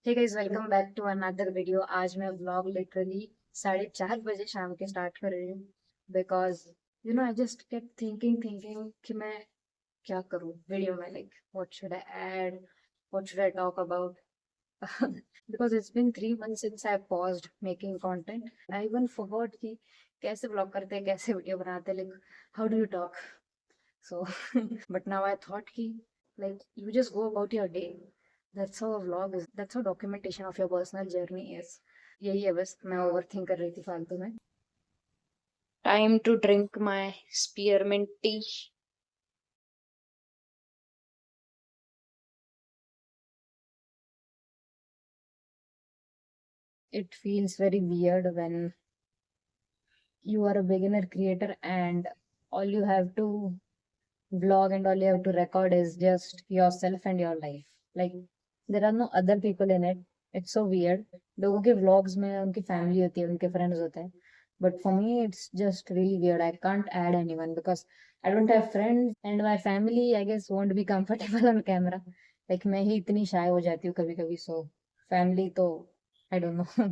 Hey guys, welcome back to another video. आज मैं vlog literally 4:30 बजे शाम के स्टार्ट कर रही हूँ because I just kept thinking कि मैं क्या करूँ वीडियो में। Like what should I add, what should I talk about because it's been 3 months since I paused making content. I even forgot कि कैसे व्लॉग करते हैं, कैसे वीडियो बनाते हैं, like how do you talk. So, but now I thought ki, like, you just go about your day. That's how a vlog is. That's how documentation of your personal journey is. यही है बस, मैं over think कर रही थी फालतू में। Time to drink my spearmint tea. It feels very weird when you are a beginner creator and all you have to vlog and all you have to record is just yourself and your life. Like, there are no other people in it. It's so weird. लोगों के vlogs में उनकी family होती है, उनके friends होते हैं. But for me, it's just really weird. I can't add anyone because I don't have friends and my family, I guess, won't be comfortable on camera. Like, मैं ही इतनी shy हो जाती हूँ कभी-कभी. So, family तो, I don't know.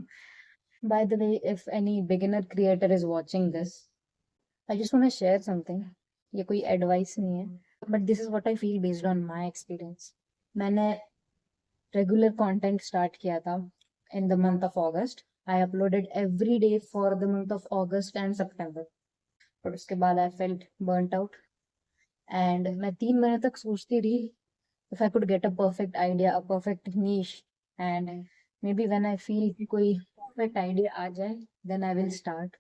By the way, if any beginner creator is watching this, I just want to share something. ये कोई advice नहीं है, but this is what I feel based on my experience. मैंने regular content start किया था in the month of August. I uploaded every day for the month of August and September, but उसके बाद I felt burnt out and मैं 3 महीने तक सोचती रही if I could get a perfect idea, a perfect niche, and may be when I feel कि कोई perfect idea आ जाए then I will start,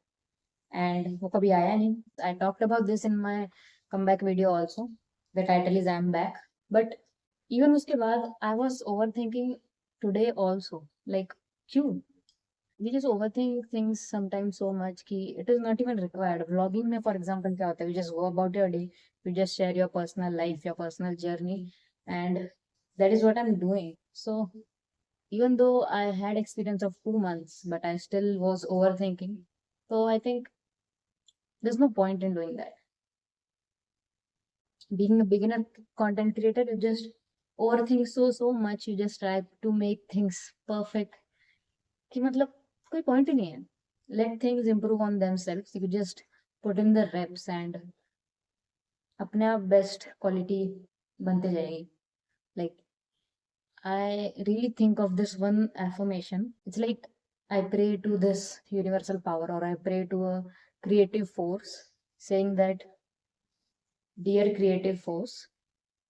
and वो कभी आया नहीं। I talked about this in my comeback video also. The title is I am back. But even उसके बाद I was overthinking today also, like क्यों we just overthink things sometimes so much कि it is not even required. Vlogging में for example क्या होता है, you just go about your day, you just share your personal life, your personal journey, and that is what I'm doing. So even though I had experience of 2 months, but I still was overthinking. So I think there's no point in doing that. Being a beginner content creator, you just overthink so much, you just try to make things perfect कि मतलब कोई point ही नहीं है. Let things improve on themselves. You just put in the reps and अपने आप best quality बनते जाएगी. Like, I really think of this one affirmation. It's like I pray to this universal power, or I pray to a creative force, saying that, dear creative force,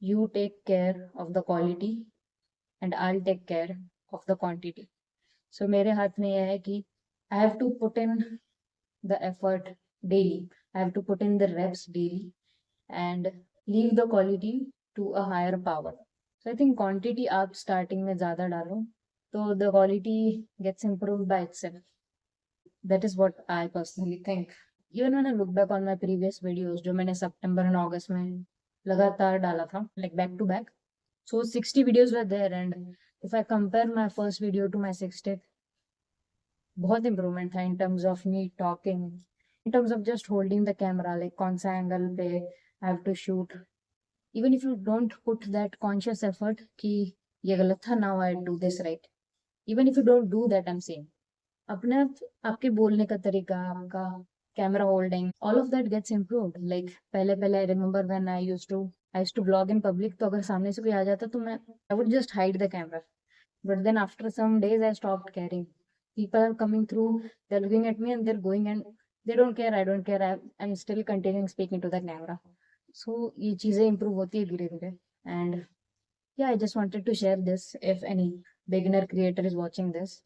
you take care of the quality and I'll take care of the quantity. So मेरे हाथ में यह है कि I have to put in the effort daily. I have to put in the reps daily and leave the quality to a higher power. So I think quantity आप starting में ज़्यादा डालो तो the quality gets improved by itself. That is what I personally think. Even when I look back on my previous videos जो मैंने सितंबर और अगस्त में लगातार डाला था, like back to back, so 60 videos were there, and if I compare my first video to my 60th, बहुत improvement था in terms of me talking, in terms of just holding the camera, like कौन सा angle पे I have to shoot. Even if you don't put that conscious effort कि ये गलत था, now I do this right. Even if you don't do that, I'm saying, अपने आप आपके बोलने का तरीका, आपका camera holding, all of that gets improved. Like पहले पहले I remember when I used to vlog in public, तो अगर सामने से कोई आ जाता तो मैं I would just hide the camera, but then after some days I stopped caring. People are coming through, they are looking at me and they are going and they don't care, I don't care, I am still continuing speaking to the camera. So ये चीजें improve होती है धीरे धीरे. And yeah, I just wanted to share this. If any beginner creator is watching this,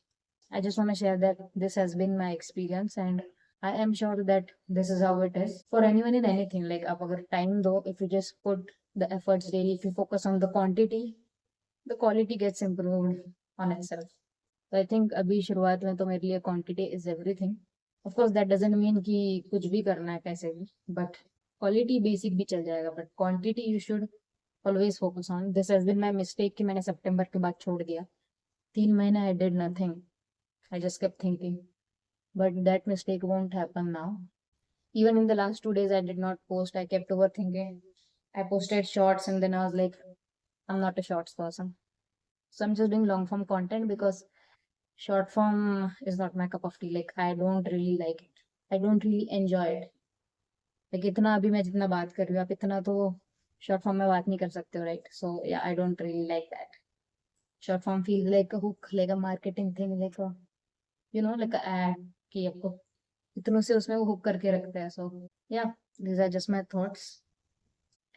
I just want to share that this has been my experience, and I am sure that this is how it is for anyone in anything. Like, आप अगर time दो, if you just put the efforts daily, if you focus on the quantity, the quality gets improved on itself. So I think अभी शुरुआत में तो मेरे लिए quantity is everything. Of course, that doesn't mean कि कुछ भी करना है कैसे भी, but quality basic भी चल जाएगा, but quantity you should always focus on. This has been my mistake कि मैंने सितंबर के बाद छोड़ दिया. 3 महीने I did nothing. I just kept thinking, but that mistake won't happen now. Even in the last 2 days, I did not post. I kept overthinking. I posted shorts and then I was like, I'm not a shorts person. So I'm just doing long form content because short form is not my cup of tea. Like I don't really like it. I don't really enjoy it. Like इतना अभी मैं जितना बात कर रही हूँ आप इतना तो short form में बात नहीं कर सकते हो, right? So yeah, I don't really like that. Short form feels like a hook, like a marketing thing, like a like a ad कि आपको इतनों से उसमें वो हुक करके रखते हैं. So yeah, these are just my thoughts.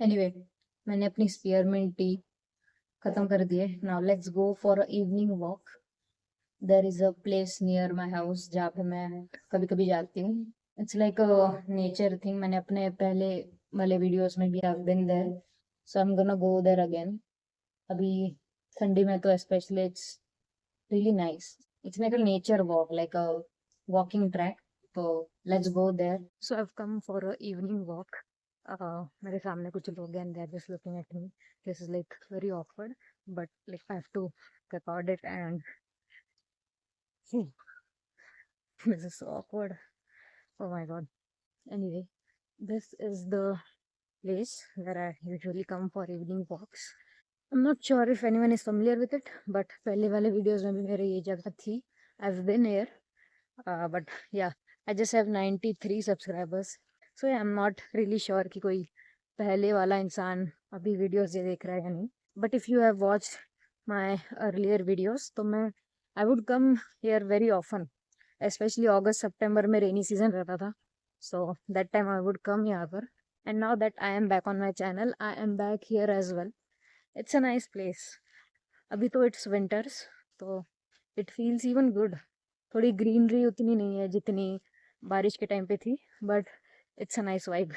Anyway, मैंने अपनी spearmint tea खत्म कर दिए. Now let's go for a evening walk. There is a place near my house जहाँ पे मैं कभी कभी जाती हूँ. It's like a nature thing. मैंने अपने पहले वाले videos में भी I've been there. So I'm gonna go there again. अभी ठंडी में तो especially it's really nice. It's like a nature walk, like a walking track. So let's go there. So I've come for a evening walk. मेरे सामने कुछ लोग हैं and they're just looking at me. This is like very awkward, but like I have to record it and this is so awkward. Oh my god. Anyway, this is the place where I usually come for evening walks. I'm not sure if anyone is familiar with it, but पहले वाले videos में भी मेरे ये जगह थी. I've been here, but yeah, I just have 93 subscribers. So yeah, I'm not really sure कि कोई पहले वाला इंसान अभी videos ये देख रहा है या नहीं. But if you have watched my earlier videos, तो मैं I would come here very often. Especially August, September में rainy season रहता था. So that time I would come यहाँ पर. And now that I am back on my channel, I am back here as well. It's a nice place. अभी तो it's winters, तो it feels even good. थोड़ी greenery उतनी नहीं है जितनी बारिश के टाइम पे थी, but it's a nice vibe.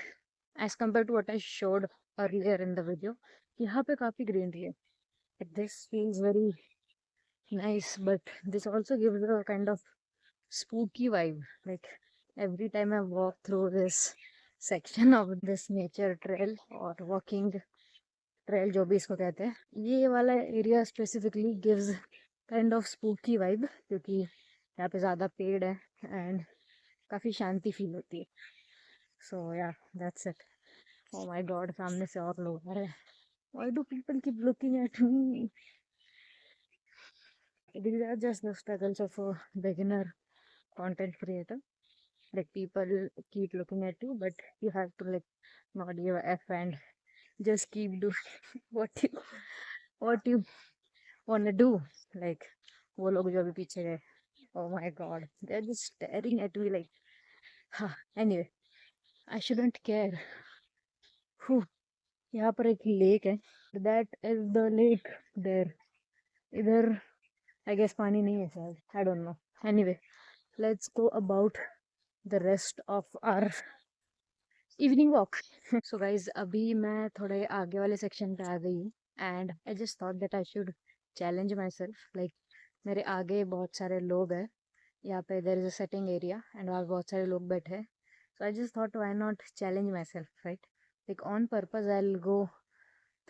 As compared to what I showed earlier in the video, यहाँ पे काफी greenery है. This feels very nice, but this also gives a kind of spooky vibe. Like every time I walk through this section of this nature trail or walking trail जो भी इसको कहते हैं, ये वाला area specifically gives kind of spooky vibe क्योंकि यहाँ पे ज़्यादा पेड़ है एंड काफ़ी शांति फील होती है. सो या that's it. Oh my God, सामने से और लोग आ रहे हैं. Why do people keep looking at me? These are just the struggles of a beginner content creator. Like people keep looking at you, but you have to like not give a f and just keep doing what you wanna do. Like वो लोग जो अभी पीछे गए, oh my god, they're just staring at me like anyway, I shouldn't care. Whew. यहाँ पर एक lake है. That is the lake there. इधर I guess पानी नहीं है शायद, I don't know. Anyway, let's go about the rest of our evening walk. So guys, अभी मैं थोड़े आगे वाले सेक्शन पे आ गई हूँ and I just thought that I should challenge myself. Like मेरे आगे बहुत सारे लोग हैं, यहाँ पे there is a sitting area and वहाँ बहुत सारे लोग बैठे हैं. So I just thought why not challenge myself, right? Like on purpose I'll go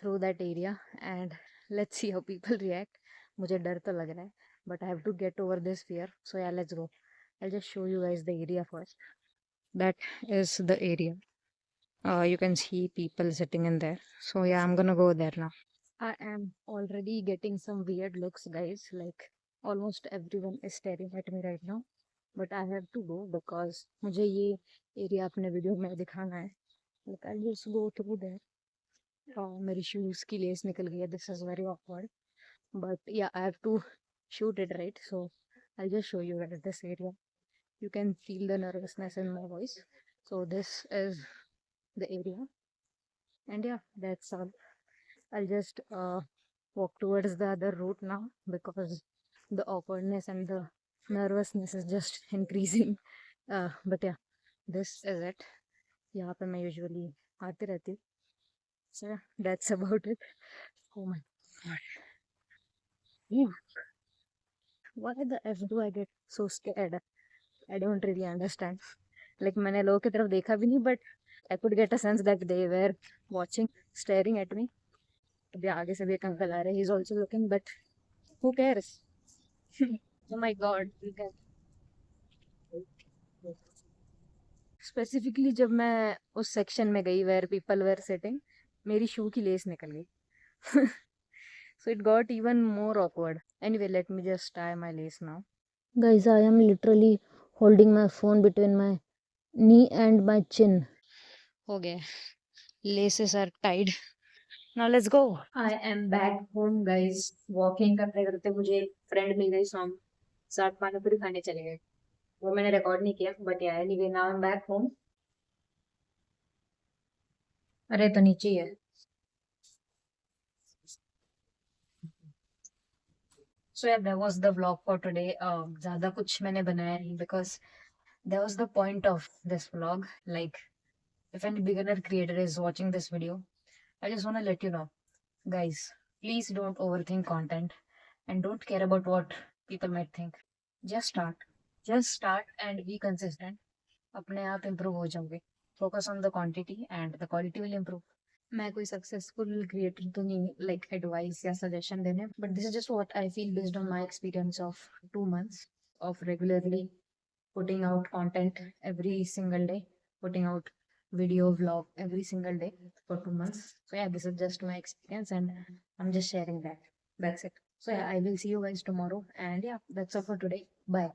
through that area and let's see how people react. मुझे डर तो लग रहा है but I have to get over this fear. So yeah, let's go. I'll just show you guys the area first. That is the area. You can see people sitting in there. So yeah, I'm gonna go there now. I am already getting some weird looks, guys. Like almost everyone is staring at me right now. But I have to go because मुझे ये area अपने video में दिखाना है. Like I'll just go through there. मेरी shoes की lace निकल गई है. This is very awkward. But yeah, I have to shoot it, right? So I'll just show you guys this area. You can feel the nervousness in my voice. So this is the area. And yeah, that's all. I'll just walk towards the other route now because the awkwardness and the nervousness is just increasing. But yeah, this is it. यहाँ पे मैं usually आती रहती हूँ. So yeah, that's about it. Oh my god. Ooh. Why the F do I get so scared? I don't really understand. Like मैंने लोगों की तरफ देखा भी नहीं, but I could get a sense that they were watching, staring at me. अभी आगे से भी एक अंकल आ रहे हैं. He's also looking, but who cares? Oh my god. Specifically जब मैं उस सेक्शन में गई वेयर पीपल वेर सिटिंग, मेरी शू की लेस निकल गई. So it got even more awkward. Anyway, let me just tie my lace now. Guys, I am literally holding my phone between my knee and my chin. Okay, laces are tied. Now let's go. I am back home, guys. Walking करते करते मुझे एक friend मिल गई, सो हम साथ पानी पूरी खाने चले गए. वो मैंने रिकॉर्ड नहीं किया, बट या anyway now I am back home. अरे तो नीचे ही है. So yeah, that was the vlog for today. ज़्यादा कुछ मैंने बनाया नहीं because that was the point of this vlog. Like, if any beginner creator is watching this video, I just want to let you know, guys, please don't overthink content and don't care about what people might think. Just start. Just start and be consistent. अपने आप improve हो जाओगे. Focus on the quantity and the quality will improve. मैं कोई successful creator तो नहीं, like advice या suggestion देने, but this is just what I feel based on my experience of 2 months of regularly putting out content every single day, putting out video vlog every single day for 2 months. So yeah, this is just my experience and I'm just sharing that. That's it. So yeah, I will see you guys tomorrow, and yeah, that's all for today. Bye.